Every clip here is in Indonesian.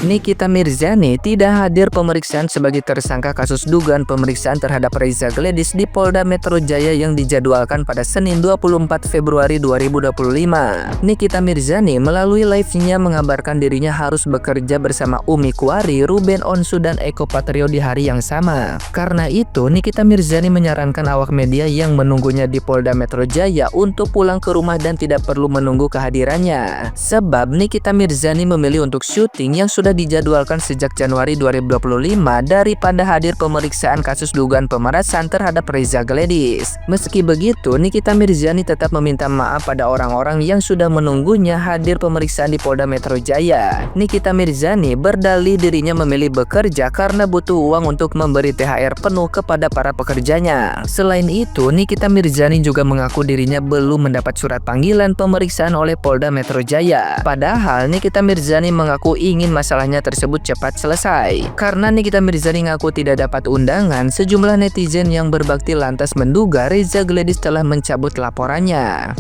Nikita Mirzani tidak hadir pemeriksaan sebagai tersangka kasus dugaan pemeriksaan terhadap Reza Gledis di Polda Metro Jaya yang dijadwalkan pada Senin 24 Februari 2025. Nikita Mirzani melalui live-nya mengabarkan dirinya harus bekerja bersama Umi Kuari, Ruben Onsu, dan Eko Patrio di hari yang sama. Karena itu, Nikita Mirzani menyarankan awak media yang menunggunya di Polda Metro Jaya untuk pulang ke rumah dan tidak perlu menunggu kehadirannya. Sebab Nikita Mirzani memilih untuk syuting yang sudah dijadwalkan sejak Januari 2025 daripada hadir pemeriksaan kasus dugaan pemerasan terhadap Reza Gledis. Meski begitu, Nikita Mirzani tetap meminta maaf pada orang-orang yang sudah menunggunya hadir pemeriksaan di Polda Metro Jaya. Nikita Mirzani berdalih dirinya memilih bekerja karena butuh uang untuk memberi THR penuh kepada para pekerjanya. Selain itu, Nikita Mirzani juga mengaku dirinya belum mendapat surat panggilan pemeriksaan oleh Polda Metro Jaya. Padahal Nikita Mirzani mengaku ingin masalahnya tersebut cepat selesai. Karena Nikita Mirzani mengaku tidak dapat undangan, sejumlah netizen yang berbakti lantas menduga Reza Gledis telah mencabut laporannya.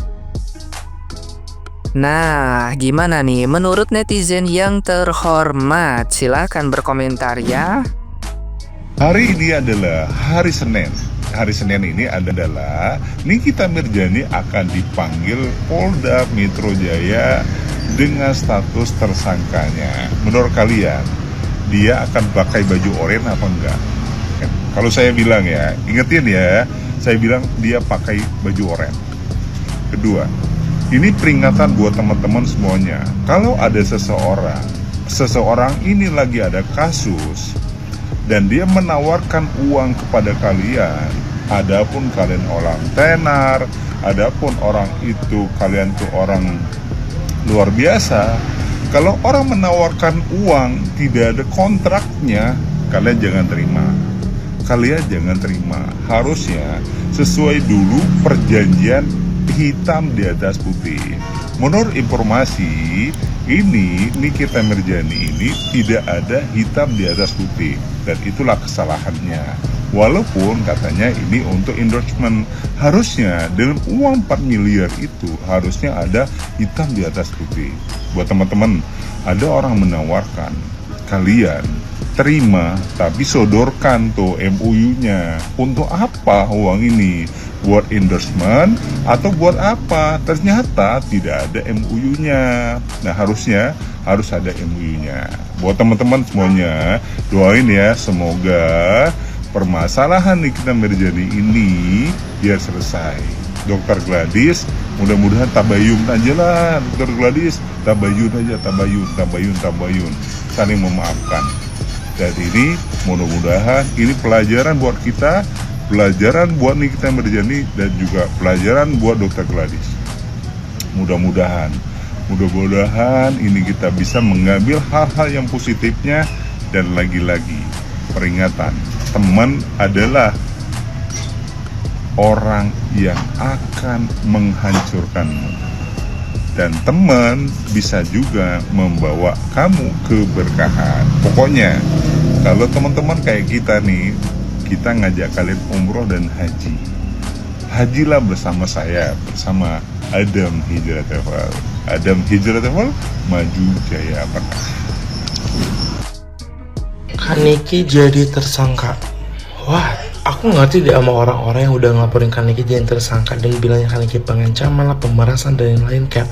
Nah, gimana nih menurut netizen yang terhormat? Silahkan berkomentar ya. Hari ini adalah hari Senin. Hari Senin ini adalah Nikita Mirzani akan dipanggil Polda Metro Jaya dengan status tersangkanya. Menurut kalian, dia akan pakai baju oranye apa enggak? Kalau saya bilang ya, ingetin ya, saya bilang dia pakai baju oranye. Kedua, ini peringatan buat teman-teman semuanya. Kalau ada seseorang ini lagi ada kasus, dan dia menawarkan uang kepada kalian, adapun kalian orang tenar, adapun orang itu kalian tuh orang luar biasa. Kalau orang menawarkan uang tidak ada kontraknya, kalian jangan terima. Kalian jangan terima. Harusnya sesuai dulu perjanjian hitam di atas putih. Menurut informasi ini, Nikita Mirzani ini tidak ada hitam di atas putih, dan itulah kesalahannya. Walaupun katanya ini untuk endorsement, harusnya dalam uang 4 miliar itu harusnya ada hitam di atas putih. Buat teman-teman, ada orang menawarkan, kalian terima tapi sodorkan tuh MOU-nya. Untuk apa uang ini? Buat endorsement atau buat apa? Ternyata tidak ada MOU-nya. Nah, harusnya harus ada MOU-nya. Buat teman-teman semuanya, doain ya, semoga permasalahan Nikita Mirzani ini biar selesai. Dokter Gladis, mudah-mudahan tabayun aja lah. Dokter Gladis, tabayun aja, tabayun. Saling memaafkan. Dan ini mudah-mudahan ini pelajaran buat kita, pelajaran buat Nikita Mirzani, dan juga pelajaran buat Dokter Gladis. Mudah-mudahan ini kita bisa mengambil hal-hal yang positifnya. Dan lagi-lagi peringatan, teman adalah orang yang akan menghancurkanmu, dan teman bisa juga membawa kamu keberkahan. Pokoknya kalau teman-teman kayak kita nih, kita ngajak kalian umroh dan haji. Hajilah bersama saya, bersama Adam Hijrah Travel. Adam Hijrah Travel, maju jaya berkah. Kaniki jadi tersangka. Wah, aku ngerti deh sama orang-orang yang udah ngelaporin Kaniki jadi tersangka dan bilangnya Kaniki pengancaman lah, pemerasan dan lain-lain. Kayak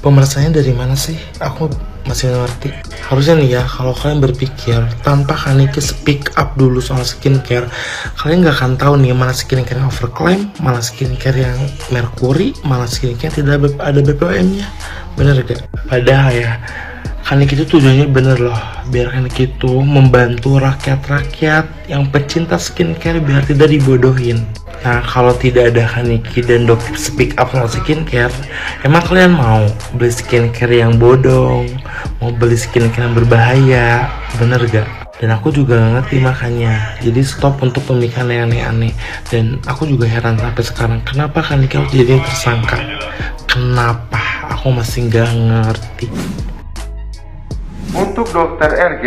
pemerasannya dari mana sih? Aku masih ngerti. Harusnya nih ya, kalau kalian berpikir tanpa Kaniki speak up dulu soal skincare, kalian nggak akan tahu nih mana skincare yang overclaim, mana skincare yang merkuri, mana skincare yang tidak ada BPOM-nya. Bener gak? Padahal ya, Kaniki itu tujuannya bener loh, biar Kaniki itu membantu rakyat-rakyat yang pecinta skincare biar tidak dibodohin. Nah, kalau tidak ada Kaniki dan dokter speak up soal skincare, emang kalian mau beli skincare yang bodong, mau beli skincare yang berbahaya, bener gak? Dan aku juga gak ngerti makanya, jadi stop untuk pemikiran yang aneh-aneh. Dan aku juga heran sampai sekarang, kenapa Kaniki harus jadi tersangka? Kenapa? Aku masih gak ngerti. Untuk dokter RG,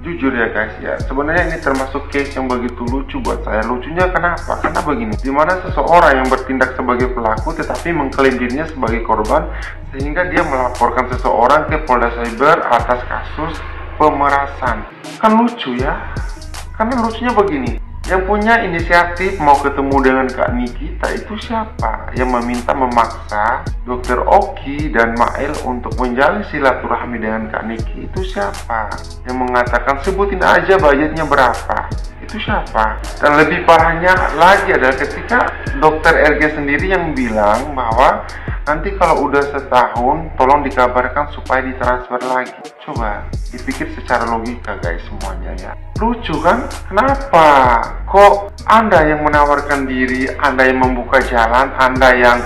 jujur ya guys ya, sebenarnya ini termasuk case yang begitu lucu buat saya. Lucunya kenapa? Karena begini, dimana seseorang yang bertindak sebagai pelaku tetapi mengklaim dirinya sebagai korban, sehingga dia melaporkan seseorang ke Polda Cyber atas kasus pemerasan. Kan lucu ya? Karena lucunya begini, yang punya inisiatif mau ketemu dengan Kak Nikita itu siapa? Yang memaksa Dr. Oki dan Mail untuk menjalin silaturahmi dengan Kak Niki itu siapa? Yang mengatakan sebutin aja budgetnya berapa? Itu siapa? Dan lebih parahnya lagi adalah ketika Dr. RG sendiri yang bilang bahwa nanti kalau udah setahun tolong dikabarkan supaya ditransfer lagi. Coba dipikir secara logika guys semuanya ya. Lucu kan? Kenapa? Kok Anda yang menawarkan diri, Anda yang membuka jalan, Anda yang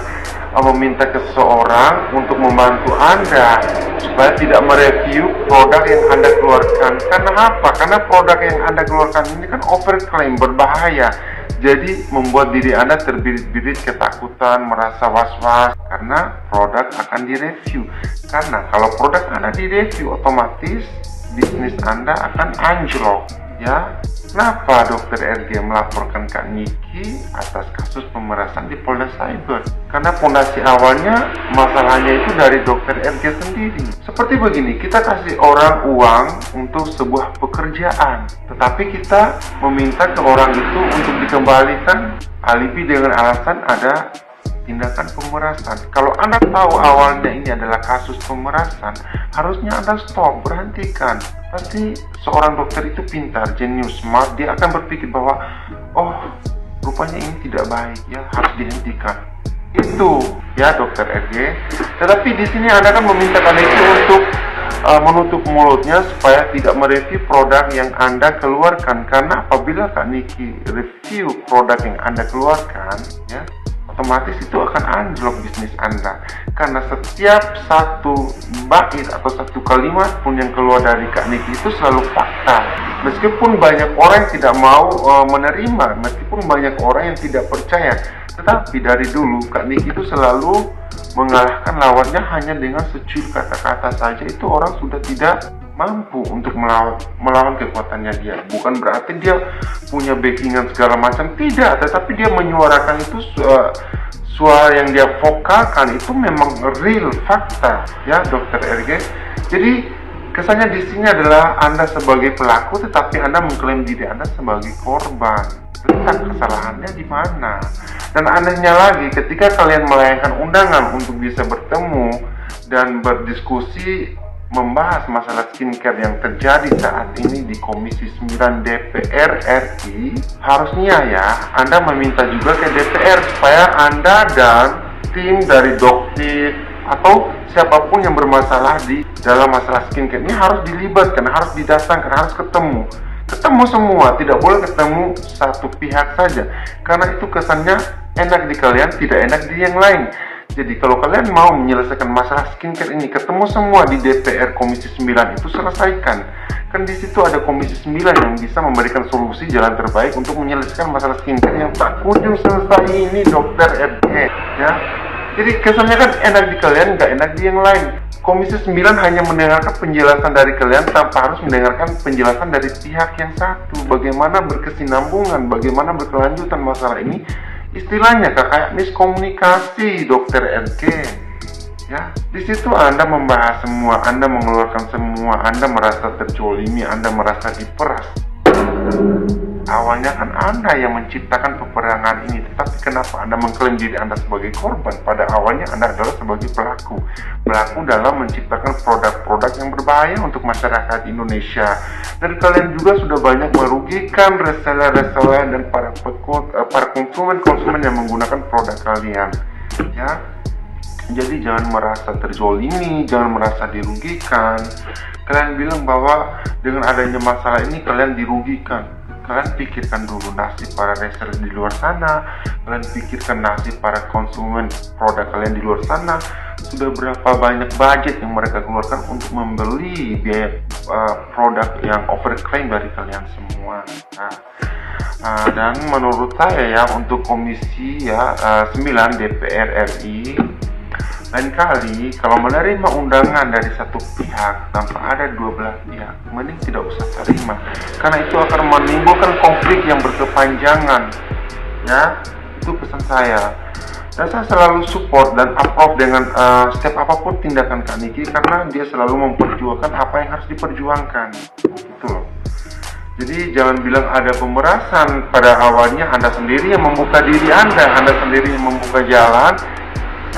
meminta ke seseorang untuk membantu Anda supaya tidak mereview produk yang Anda keluarkan. Karena apa? Karena produk yang Anda keluarkan ini kan overclaim, berbahaya. Jadi membuat diri Anda terbirit-birit ketakutan, merasa was-was karena produk akan direview. Karena kalau produk Anda direview, otomatis bisnis Anda akan anjlok, ya. Kenapa Dr. RG melaporkan Kak Niki atas kasus pemerasan di Polda Cyber? Karena fondasi awalnya masalahnya itu dari Dr. RG sendiri. Seperti begini, kita kasih orang uang untuk sebuah pekerjaan, tetapi kita meminta ke orang itu untuk dikembalikan alibi dengan alasan ada tindakan pemerasan. Kalau Anda tahu awalnya ini adalah kasus pemerasan, harusnya Anda stop, berhentikan. Pasti seorang dokter itu pintar, jenius, smart, dia akan berpikir bahwa oh, rupanya ini tidak baik, ya harus dihentikan. Itu ya Dr. RG. Tetapi di sini Anda kan meminta Kak Niki untuk menutup mulutnya supaya tidak mereview produk yang Anda keluarkan. Karena apabila Kak Niki review produk yang Anda keluarkan, ya otomatis itu akan anjlok bisnis Anda. Karena setiap satu bait atau satu kalimat pun yang keluar dari Kak Niki itu selalu fakta. Meskipun banyak orang yang tidak mau menerima, meskipun banyak orang yang tidak percaya, tetapi dari dulu Kak Niki itu selalu mengalahkan lawannya hanya dengan secuil kata-kata saja. Itu orang sudah tidak mampu untuk melawan kekuatannya dia. Bukan berarti dia punya backingan segala macam, tidak, tetapi dia menyuarakan itu suara yang dia vokalkan itu memang real fakta, ya Dr. RG. Jadi kesannya di sini adalah Anda sebagai pelaku, tetapi Anda mengklaim diri Anda sebagai korban. Letak kesalahannya di mana? Dan anehnya lagi, ketika kalian melayangkan undangan untuk bisa bertemu dan berdiskusi membahas masalah skincare yang terjadi saat ini di Komisi 9 DPR RI, harusnya ya Anda meminta juga ke DPR supaya Anda dan tim dari Doktif atau siapapun yang bermasalah di dalam masalah skincare ini harus dilibatkan, harus didatangkan, harus ketemu semua, tidak boleh ketemu satu pihak saja, karena itu kesannya enak di kalian, tidak enak di yang lain. Jadi kalau kalian mau menyelesaikan masalah skincare ini, ketemu semua di DPR Komisi 9 itu selesaikan. Kan di situ ada Komisi 9 yang bisa memberikan solusi jalan terbaik untuk menyelesaikan masalah skincare yang tak kunjung selesai ini, Dr. RG, ya. Jadi kesannya kan enak di kalian, nggak enak di yang lain. Komisi 9 hanya mendengarkan penjelasan dari kalian tanpa harus mendengarkan penjelasan dari pihak yang satu. Bagaimana berkesinambungan, bagaimana berkelanjutan masalah ini. Istilahnya kayak miskomunikasi, Dr. RG. Ya, di situ Anda membahas semua, Anda mengeluarkan semua, Anda merasa terjolimi, Anda merasa diperas. Awalnya kan Anda yang menciptakan peperangan ini, tetapi kenapa Anda mengklaim diri Anda sebagai korban? Pada awalnya Anda adalah sebagai pelaku dalam menciptakan produk-produk yang berbahaya untuk masyarakat Indonesia. Dan kalian juga sudah banyak merugikan reseller dan para konsumen yang menggunakan produk kalian, ya. Jadi jangan merasa terzolimi, jangan merasa dirugikan. Kalian bilang bahwa dengan adanya masalah ini kalian dirugikan. Kalian pikirkan dulu nasib para reseller di luar sana, kalian pikirkan nasib para konsumen produk kalian di luar sana. Sudah berapa banyak budget yang mereka keluarkan untuk membeli biaya produk yang overclaim dari kalian semua. Dan menurut saya ya, untuk Komisi 9 DPR RI, lain kali kalau menerima undangan dari satu pihak tanpa ada dua belah pihak, mending tidak usah terima, karena itu akan menimbulkan konflik yang berkepanjangan, ya. Itu pesan saya. Dan saya selalu support dan approve dengan setiap apapun tindakan Kak Niki, karena dia selalu memperjuangkan apa yang harus diperjuangkan, gitu loh. Jadi jangan bilang ada pemerasan, pada awalnya Anda sendiri yang membuka diri Anda sendiri yang membuka jalan,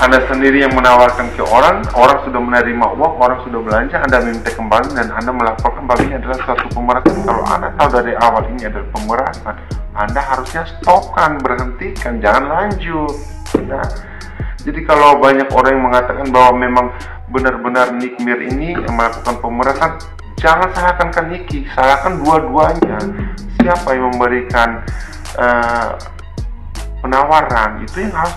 Anda sendiri yang menawarkan ke orang sudah menerima uang, orang sudah belanja, Anda minta kembali dan Anda melaporkan bahwa ini adalah suatu pemerasan. Kalau Anda tahu dari awal ini adalah pemerasan, Anda harusnya stopkan, berhentikan, jangan lanjut. Nah, jadi kalau banyak orang yang mengatakan bahwa memang benar-benar Nick Mir ini yang melakukan pemerasan, jangan salahkan Kak Niki, salahkan dua-duanya. Siapa yang memberikan penawaran, itu yang harus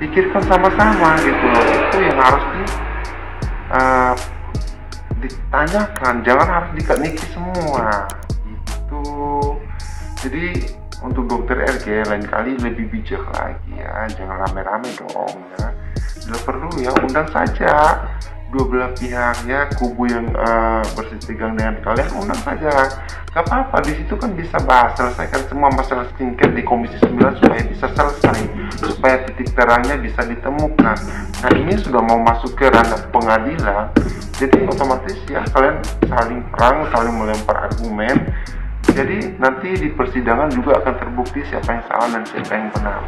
dipikirkan sama-sama gitu loh. Itu yang harus ditanyakan, jangan harus di Kak Niki semua gitu. Jadi untuk dokter RG lain kali lebih bijak lagi ya, jangan rame-rame dong ya. Bila perlu ya undang saja dua belah pihak ya, kubu yang bersitegang dengan kalian, undang saja, gak apa-apa. Di situ kan bisa bahas, selesaikan semua masalah skincare di Komisi 9 supaya bisa selesai, supaya titik terangnya bisa ditemukan. Nah ini sudah mau masuk ke ranah pengadilan, jadi otomatis ya kalian saling perang, saling melempar argumen. Jadi nanti di persidangan juga akan terbukti siapa yang salah dan siapa yang benar.